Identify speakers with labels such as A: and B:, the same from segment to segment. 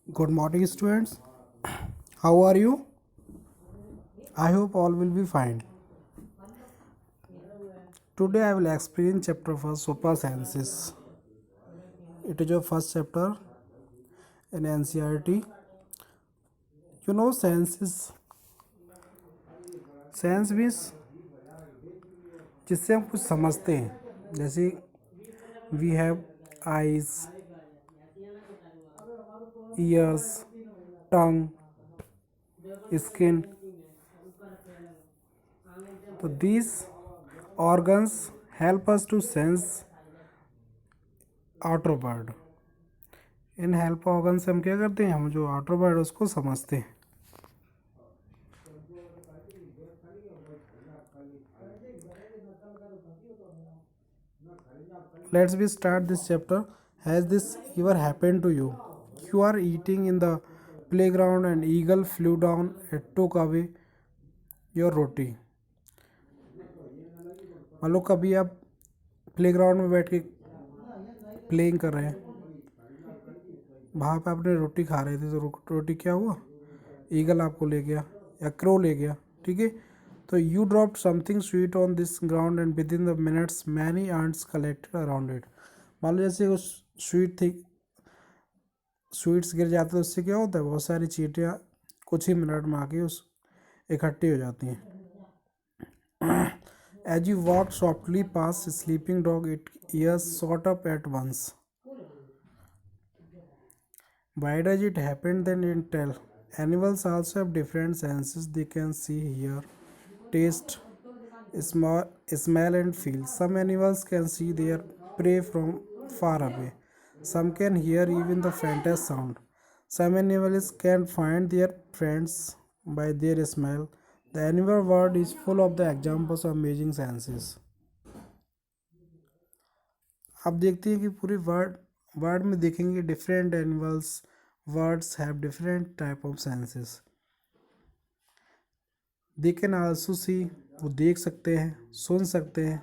A: Good morning, students. How are you? I hope all will be fine. Today I will explain chapter first Super Sciences. It is your first chapter in NCERT. Science means जिससे हम कुछ समझते हैं, जैसे we have eyes, ears, tongue, skin. तो these organs help us to sense outer world. इन help organ से हम क्या करते हैं, हम जो आउटर वर्ल्ड उसको समझते हैं. Let's we start this chapter. Has this ever happened to you? You are eating in the playground and eagle flew down and took away your roti. मान लो कभी आप प्लेग्राउंड में बैठ के प्लेइंग कर रहे हैं, वहाँ पे आपने रोटी खा रहे थे, तो रोटी क्या हुआ, ईगल आपको ले गया या क्रो ले गया. ठीक है. तो you dropped something sweet on this ground and within the minutes many ants collected around it. मान लो जैसे वो स्वीट थी, स्वीट्स गिर जाते तो उससे क्या होता है, बहुत सारी चींटियाँ कुछ ही मिनट में आके उस इकट्ठी हो जाती हैं. As you walk softly past sleeping dog it ears shot up at once. Why does it happen then in tell? Animals also have different senses. They can see, hear, taste, smell and feel. Some animals can see their prey from far away. Some can hear even the faintest sound. Some animals can find their friends by their smell. The animal world is full of the examples of amazing senses. आप देखते हैं कि पूरे word में देखेंगे different animals words have different type of senses. They can also सी, वो देख सकते हैं, सुन सकते हैं,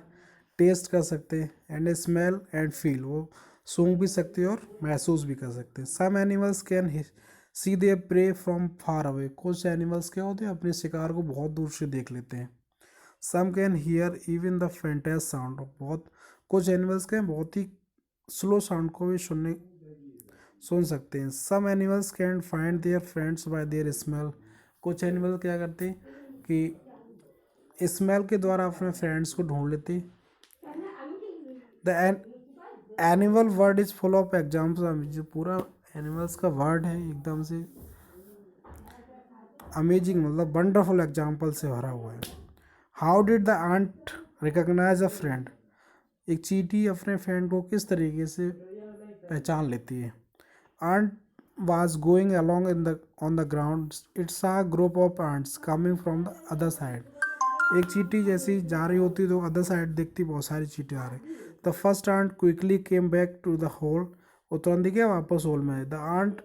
A: टेस्ट कर सकते हैं, एंड स्मेल एंड फील, वो सूंघ भी सकते हैं और महसूस भी कर सकते हैं. Some animals can see their prey from far away. कुछ एनिमल्स क्या होते हैं, अपने शिकार को बहुत दूर से देख लेते हैं. Some can hear even the faintest sound. कुछ एनिमल्स के बहुत ही स्लो साउंड को भी सुन सकते हैं. Some animals can find their friends by their smell. कुछ एनिमल क्या करते हैं कि स्मेल के द्वारा अपने फ्रेंड्स को ढूंढ लेते हैं. The animal word is full of examples. जो पूरा एनिमल्स का वर्ड है एकदम से अमेजिंग, मतलब वंडरफुल एग्जाम्पल से भरा हुआ है. How did the ant recognise a friend. एक चींटी अपने फ्रेंड को किस तरीके से पहचान लेती है. Ant was going along on the ground. It saw a group of ants coming from the other side. एक चींटी जैसी जा रही होती तो अदर साइड देखती बहुत सारी चींटी आ रही. The first ant quickly came back to the hole. वो तुरंत क्या वापस होल में है. The ant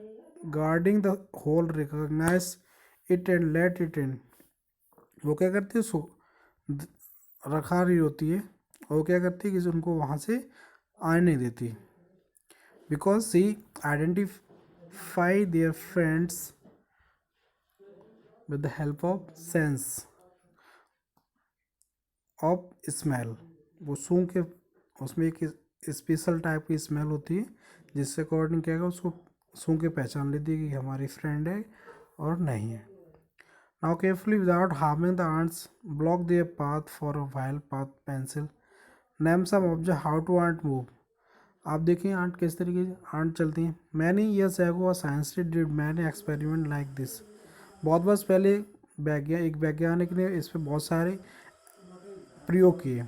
A: guarding the hole recognise it and let it in. वो क्या करती है, उसको रखा रही होती है और वो क्या करती है कि उनको वहाँ से आने नहीं देती. Because she identify their friends with the help of sense of smell. वो सूंघ के, उसमें एक स्पेशल टाइप की स्मेल होती है जिससे अकॉर्डिंग क्या है, उसको सूंघ के पहचान लेती है कि हमारी फ्रेंड है और नहीं है. Now carefully without harming the ants block their path for a while. Path pencil. Name some object how to ant move. आप देखिए आंट किस तरीके से आंट चलती हैं. Many years ago scientist did many experiment like this. बहुत वर्ष पहले एक वैज्ञानिक ने इस पर बहुत सारे प्रयोग किए.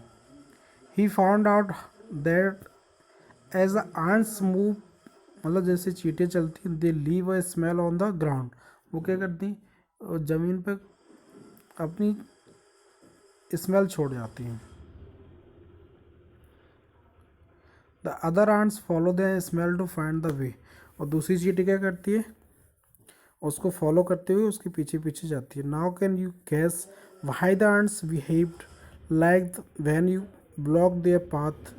A: He found out that as the ants move, मतलब जैसे चींटियाँ चलती हैं, they leave a smell on the ground. वो क्या करती, ज़मीन पर अपनी स्मेल छोड़ जाती हैं. The other ants follow the smell to find the way. और दूसरी चींटी क्या करती है, उसको फॉलो करते हुए उसके पीछे पीछे जाती है. Now can you guess why the ants behaved like when you block their path.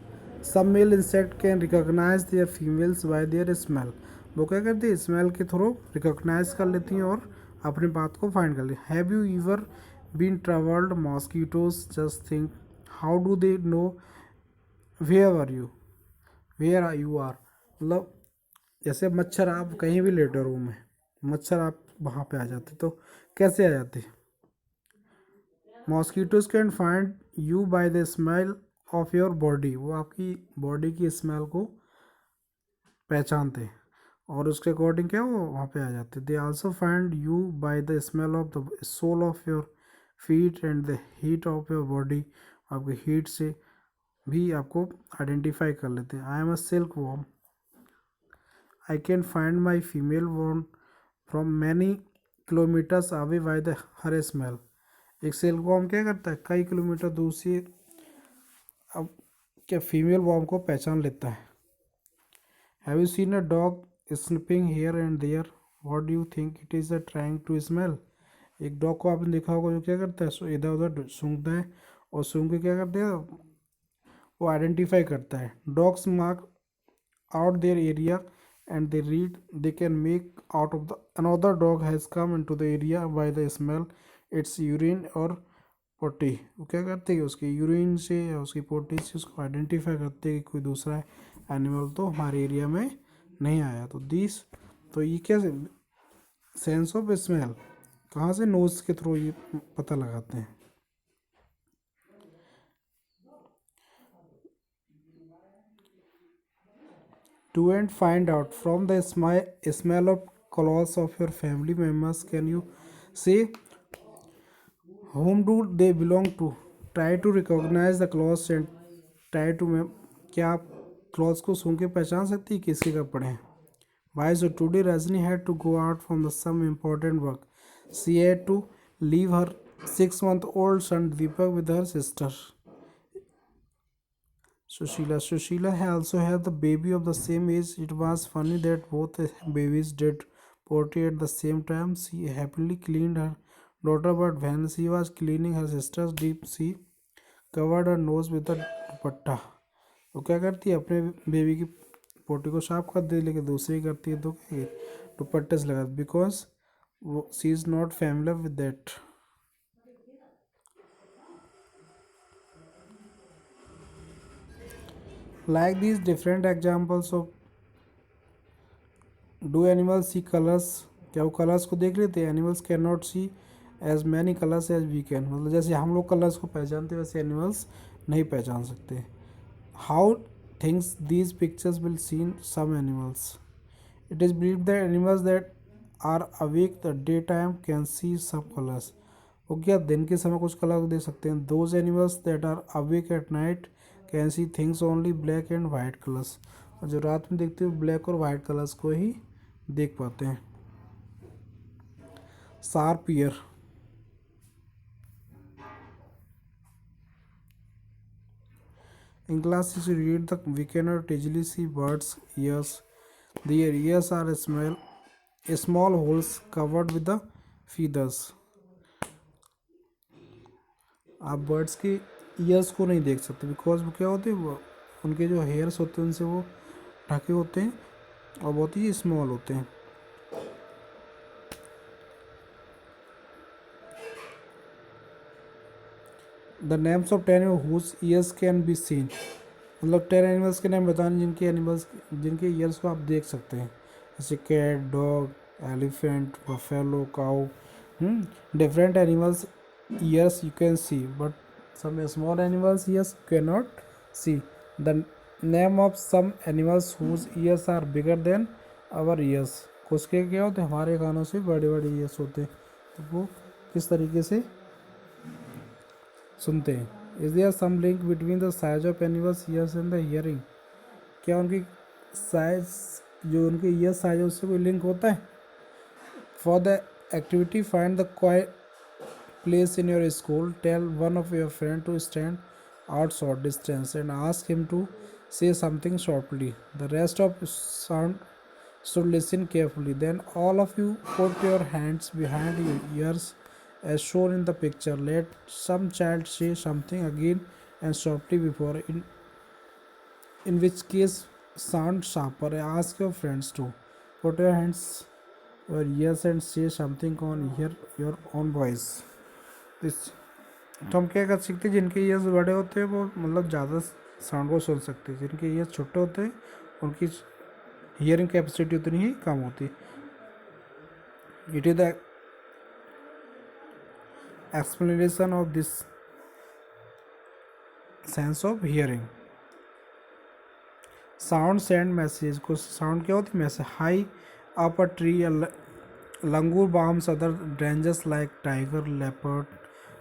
A: Some male insect can recognise their females by their smell. वो क्या करती है, स्मेल के थ्रू रिकॉग्नाइज कर लेती हैं और अपनी बात को फाइंड कर लेती। Have you ever been travelled mosquitoes just think how do they know where are you, where are you are. मतलब जैसे मच्छर, आप कहीं भी लेटे रूम में, मच्छर आप वहाँ पे आ जाते तो कैसे आ जाते? Mosquitoes can find you by the smell of your body, वो आपकी बॉडी की स्मेल को पहचानते हैं और उसके अकॉर्डिंग क्या वो वहाँ पे आ जाते। They also find you by the smell of the sole of your feet and the heat of your body, आपके हीट से भी आपको आइडेंटिफाई कर लेते हैं। I am a silk worm, I can find my female worm from many kilometres away by the her smell. एक silk worm क्या करता है, कई किलोमीटर दूर से अब क्या फीमेल वॉर्म को पहचान लेता है। Have you seen a dog sniffing here and there, what do you think it is a trying to smell. एक डॉग को आपने देखा होगा जो क्या करता है, इधर उधर सूंघता है और सूंघ के क्या करते हैं, वो आइडेंटिफाई करता है। Dogs mark out their area and they read, they can make out of the another dog has come into the area by the smell its urine और पोटी। वो क्या करते हैं, उसके यूरिन से या उसकी पोटी से उसको आइडेंटिफाई करते हैं कि कोई दूसरा एनिमल तो हमारे एरिया में नहीं आया। तो दिस, तो ये क्या सेंस ऑफ स्मेल कहाँ से, नोज के थ्रू ये पता लगाते हैं। Do and find out from the smell of clothes of your family members. Can you say whom do they belong to? Try to recognize the clothes and try to क्या आप clothes को सूंघ के पहचान सकती है किसके कपड़े हैं? Why so today Rajni had to go out from the some important work. She had to leave her 6-month-old son Deepak with her sister. Sushila also had the baby of the same age. It was funny that both babies did potty at the same time. She happily cleaned her daughter, but when she was cleaning her sister's deep, she covered her nose with a दुपट्टा। वो क्या करती है, अपने baby की पोटी को साफ कर दे, लेकिन दूसरी करती है तो क्या दुपट्टे से लगा, बिकॉज वो she is not familiar with that. Like these different examples of do animals see colours, क्या वो कलर्स को देख लेते हैं? Animals can not see as many colours as we can, मतलब जैसे हम लोग कलर्स को पहचानते हैं वैसे एनिमल्स नहीं पहचान सकते। How things these pictures will seen some animals, it is believe that animals that are awake the day time can see some colours, वो क्या दिन के समय कुछ कलर देख सकते हैं। Those animals that are awake at night can see things only black and white colours, और जो रात में देखते हो ब्लैक और वाइट कलर्स को ही देख पाते हैं। Sharp year, in class you read the we cannot easily see birds ears, their ears are small holes covered with the feathers। आप बर्ड्स के ईयर्स को नहीं देख सकते बिकॉज वो क्या होते हैं, वो उनके जो हेयर्स होते हैं उनसे वो ढके होते हैं और बहुत ही स्मॉल होते हैं। The names of 10 whose ears can be seen, मतलब 10 एनिमल्स के नाम बताने जिनके ईयर्स को आप देख सकते हैं, जैसे cat, dog, elephant, buffalo, cow. Different animals ears you can see but some small animals ears can not see. The name of some animals whose ears are bigger than our ears, कुछ के क्या होते हैं, हमारे कानों से बड़े बड़े ईयर्स होते हैं, तो वो किस तरीके से सुनते हैं। Is there some link between the size of animals ears and the hearing, क्या उनकी साइज, जो उनके ईयर साइज है उससे कोई लिंक होता है। For the activity find the quiet place in your school, tell one of your friend to stand out short distance and ask him to say something shortly. The rest of sound should listen carefully. Then all of you put your hands behind your ears as shown in the picture. Let some child say something again and softly before, in which case sound sharper. Ask your friends to Put your hands your ears and say something on hear your own voice. This तो हम क्या कर सकते हैं, जिनके years बड़े होते हैं वो मतलब ज़्यादा साउंड को सुन सकते हैं, जिनके ईयर्स छोटे होते हैं उनकी हियरिंग कैपेसिटी उतनी ही कम होती है. It is the explanation of this sense of hearing. Sound send message को, साउंड क्या होती है, message. High up a tree, langur bombs other dangers like tiger, leopard.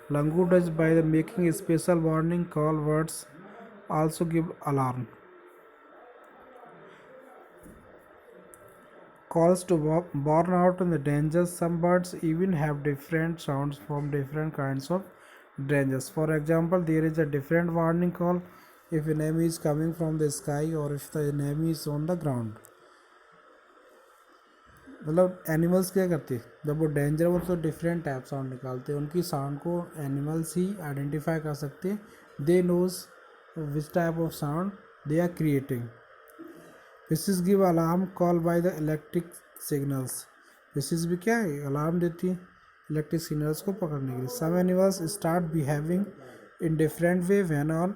A: Langur does by the making special warning call words, also give alarm calls to warn out in the dangers. Some birds even have different sounds from different kinds of dangers. For example, there is a different warning call if an enemy is coming from the sky or if the enemy is on the ground. मतलब animals क्या करते हैं जब वो danger हो तो different type sound निकालते हैं, उनकी साउंड को एनिमल्स ही आइडेंटिफाई कर सकते हैं. They know which type of sound they are creating. विशेष give alarm call by the electric signals. विशेष भी क्या है, अलार्म देती है इलेक्ट्रिक सिग्नल्स को पकड़ने के लिए. Some animals start behaving in different way when on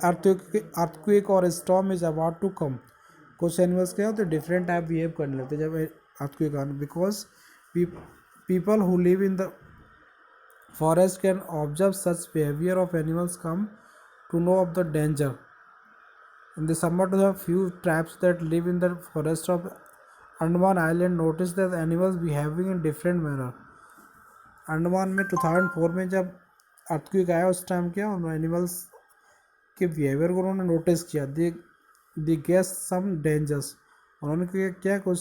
A: earthquake और storm is about to come. कुछ एनिमल्स क्या होते हैं डिफरेंट टाइप बिहेव करने लगते हैं जब earthquake on, because people who live in the forest can observe such behavior of animals come to know of the danger. In the summer, the few tribes that live in the forest of Andaman Island noticed that animals behaving in different manner. Andaman में 2004 में जब earthquake आया उस time क्या उन animals के behaviour को उन्होंने नोटिस किया. दे गेस सम डेंजर्स, उन्होंने क्या कुछ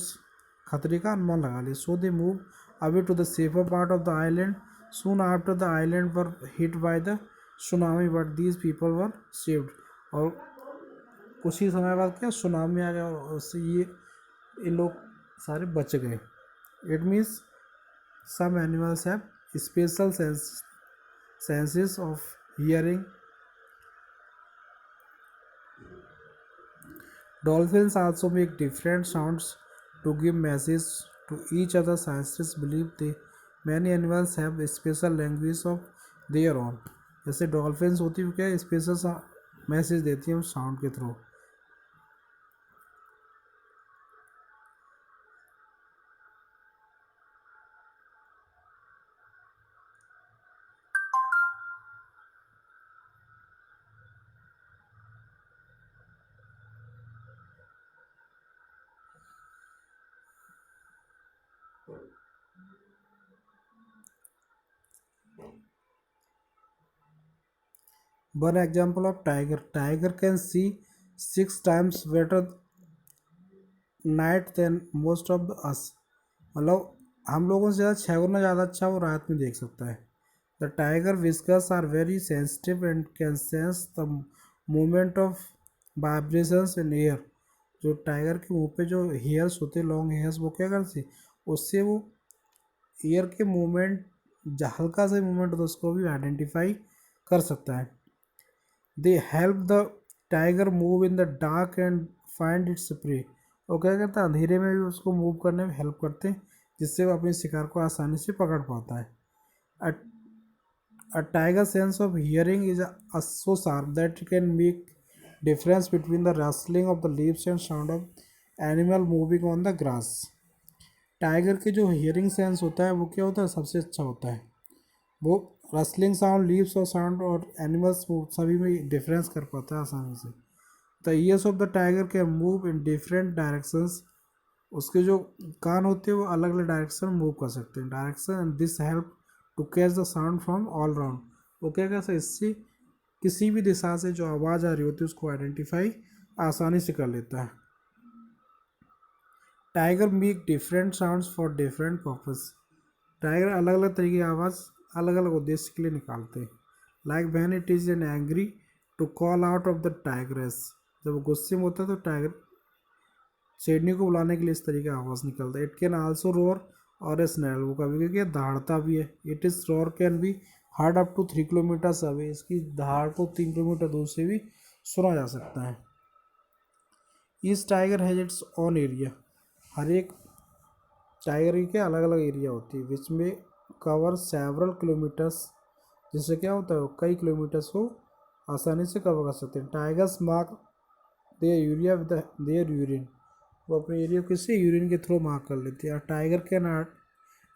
A: खतरे का अनुमान लगा लिया. So they move away to the safer part of the island. Soon after the island were hit by the tsunami but these people were saved. और कुछ ही समय बाद क्या सुनामी आ गया और उससे ये लोग सारे बच गए. It means some animals have special senses of hearing. Dolphins also make different sounds to give message to each other. Scientists believe they many animals have a special language of their own. जैसे dolphins होती है क्या special message देती हैं sound के through. One example of tiger. Tiger can see 6 times better night than most of us. मतलब हम लोगों से ज़्यादा 6 गुना ज़्यादा अच्छा वो रात में देख सकता है. The tiger whiskers are very sensitive and can sense the movement of vibrations in air. जो टाइगर के मुंह पे जो हेयर्स होते हैं लॉन्ग हेयर्स वो क्या करते उससे वो एयर के मूवमेंट हल्का सा मूवमेंट होता है उसको भी आइडेंटिफाई कर सकता है. They help the tiger move in the dark and find its prey. वो क्या करता है अंधेरे में भी उसको मूव करने में हेल्प करते हैं जिससे वो अपने शिकार को आसानी से पकड़ पाता है. A tiger sense of hearing is so sharp that it can make difference between the rustling of the leaves and sound of animal moving on the grass. Tiger के जो हियरिंग सेंस होता है वो क्या होता है सबसे अच्छा होता है. वो रसलिंग साउंड लीव्स और साउंड और एनिमल्स वो सभी में डिफरेंस कर पाता है आसानी से. The years of the tiger can move in different directions. उसके जो कान होते हैं वो अलग अलग डायरेक्शन में मूव कर सकते हैं direction and this help to catch the sound from all round. वो क्या कर सकते इससे किसी भी दिशा से जो आवाज़ आ रही होती है उसको आइडेंटिफाई आसानी से कर लेता है. Tiger make different sounds for different purpose. Tiger अलग अलग तरीके की आवाज़ अलग अलग उद्देश्य के लिए निकालते हैं. Like when it is an angry to call out of the tigress. जब वो गुस्से में होता है तो टाइगर शेरनी को बुलाने के लिए इस तरीके की आवाज़ निकलता है. इट कैन आल्सो रोर और ए स्नेल. वो कभी कभी दहाड़ता भी है. It is roar can be heard up to 3 kilometres away. इसकी दहाड़ को 3 किलोमीटर दूर से भी सुना जा सकता है. Each tiger has its own area. हर एक टाइगर के अलग अलग एरिया होती है विच में कवर सेवरल किलोमीटर्स, जिससे क्या होता है कई किलोमीटर्स को आसानी से कवर कर सकते हैं। Tigers mark their area with their urine, वो अपने एरिया को किसी यूरिन के थ्रू मार्क कर लेती है। Tiger can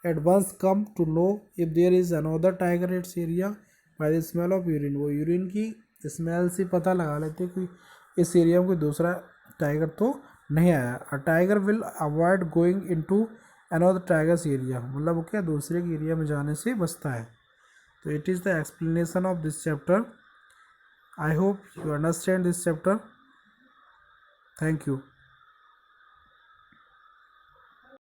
A: at once come to know if there is another tiger its area by the smell of urine, वो यूरिन की स्मेल से पता लगा लेते कि इस एरिया में कोई दूसरा टाइगर तो नहीं आया। A tiger will avoid going into another tigers area, मतलब वो क्या दूसरे के एरिया में जाने से बचता है। तो it is the explanation of this chapter. I hope you understand this chapter. Thank you.